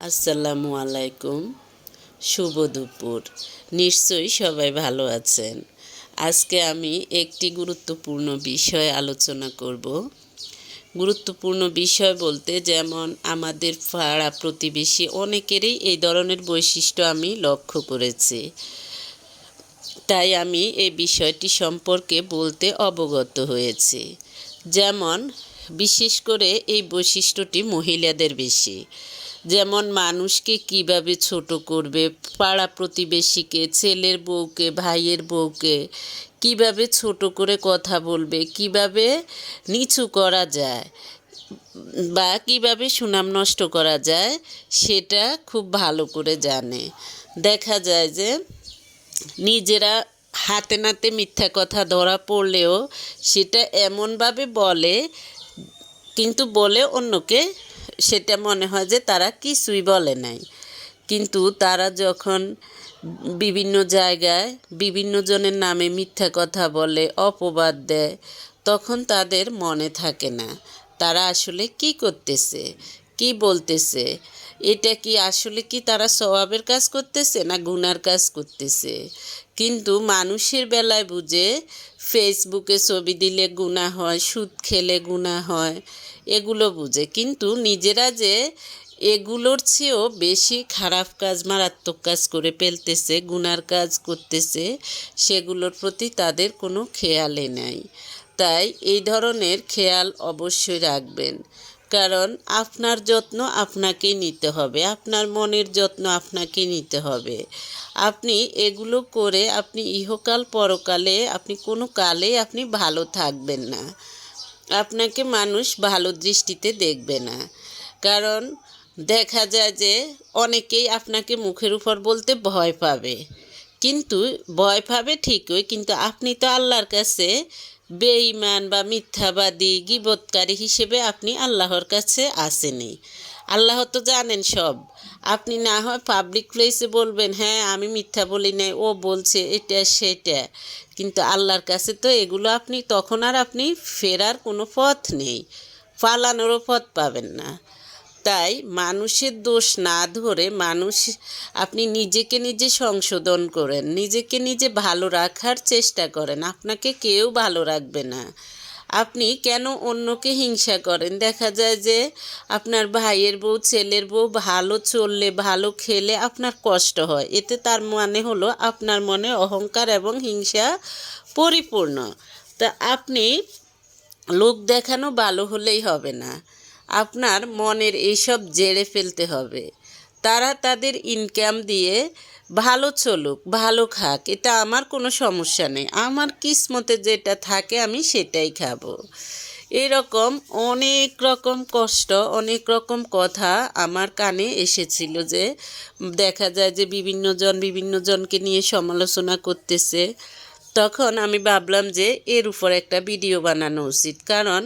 আসসালামু আলাইকুম। শুভ দুপুর। নিশ্চয়ই সবাই ভালো আছেন। আজকে আমি একটি গুরুত্বপূর্ণ বিষয় আলোচনা করব। গুরুত্বপূর্ণ বিষয় বলতে যেমন আমাদের পাড়া প্রতিবেশী অনেকেরই এই ধরনের বৈশিষ্ট্য আমি লক্ষ্য করেছি। তাই আমি এই বিষয়টি সম্পর্কে বলতে অবগত হয়েছি। যেমন বিশেষ করে এই বৈশিষ্ট্যটি মহিলাদের বেশি। যেমন মানুষকে কিভাবে ছোট করবে, পাড়া প্রতিবেশীকে, ছেলের বউকে, ভাইয়ের বউকে কিভাবে ছোট করে কথা বলবে, কিভাবে নিচু করা যায় বা কিভাবে সুনাম নষ্ট করা যায় সেটা খুব ভালো করে জানে। দেখা যায় যে নিজেরা হাতে নাতে মিথ্যা কথা ধরা পড়লেও সেটা এমনভাবে বলে, কিন্তু বলে অন্যকে সেটা মনে হয় যে তারা কিছুই বলে নাই। কিন্তু তারা যখন বিভিন্ন জায়গায় বিভিন্ন জনের নামে মিথ্যা কথা বলে, অপবাদ দেয়, তখন তাদের মনে থাকে না তারা আসলে কি করতেছে, কি বলতেছে, এটা কি আসলে কি তারা সওয়াবের কাজ করতেছে না গুনার কাজ করতেছে। কিন্তু মানুষের বেলায় বুঝে ফেসবুকে ছবি দিলে গুনাহ হয়, সুদ খেলে গুনাহ হয়, এগুলো বুঝে। কিন্তু নিজেরা যে এগুলোর চেয়েও বেশি খারাপ কাজ, মারাত্মক কাজ করে ফেলতেছে, গুনার কাজ করতেছে, সেগুলোর প্রতি তাদের কোনো খেয়ালই নাই। তাই এই ধরনের খেয়াল অবশ্যই রাখবেন। কারণ আপনার যত্ন আপনাকেই নিতে হবে, আপনার মনের যত্ন আপনাকেই নিতে হবে। আপনি এগুলো করে আপনি ইহকাল পরকালে আপনি কোনো কালে আপনি ভালো থাকবেন না। আপনাকে মানুষ ভালো দৃষ্টিতে দেখবে না। কারণ দেখা যায় যে অনেকেই আপনাকে মুখের উপর বলতে ভয় পাবে, কিন্তু ভয় পাবে ঠিকই, কিন্তু আপনি তো আল্লাহর কাছে বেঈমান বা মিথ্যাবাদী গীবতকারী হিসেবে আপনি আল্লাহর কাছে আসেনি। আল্লাহ তো জানেন সব। আপনি না হয় পাবলিক প্লেসে বলবেন হ্যাঁ আমি মিথ্যা বলি নাই, ও বলছে এটা সেটা, কিন্তু আল্লাহর কাছে তো এগুলো আপনি তখন আর আপনি ফেরার কোনো পথ নেই, পালানোরও পথ পাবেন না। তাই মানুষের দোষ না ধরে আপনি নিজেকে নিজে সংশোধন করেন, নিজেকে নিজে ভালো রাখার চেষ্টা করেন। আপনাকে কেউ ভালো রাখবে না। আপনি কেন অন্যকে হিংসা করেন? দেখা যায় যে আপনার ভাইয়ের বউ, ছেলের বউ ভালো চললে, ভালো খেলে আপনার কষ্ট হয়। এতে তার মানে হলো আপনার মনে অহংকার এবং হিংসা পরিপূর্ণ। তা আপনি লোক দেখানো ভালো হলেই হবে না, আপনার মনের এইসব জেরে ফেলতে হবে। তারা তাদের ইনকাম দিয়ে ভালো চলুক, ভালো খাক, এটা আমার কোনো সমস্যা নেই। আমার কিসমতে যেটা থাকে আমি সেটাই খাবো। এরকম অনেক রকম কষ্ট, অনেক রকম কথা আমার কানে এসেছিল যে দেখা যায় যে বিভিন্ন জনকে নিয়ে সমালোচনা করতেছে। তখন আমি ভাবলাম যে এর উপর একটা ভিডিও বানানো উচিত। কারণ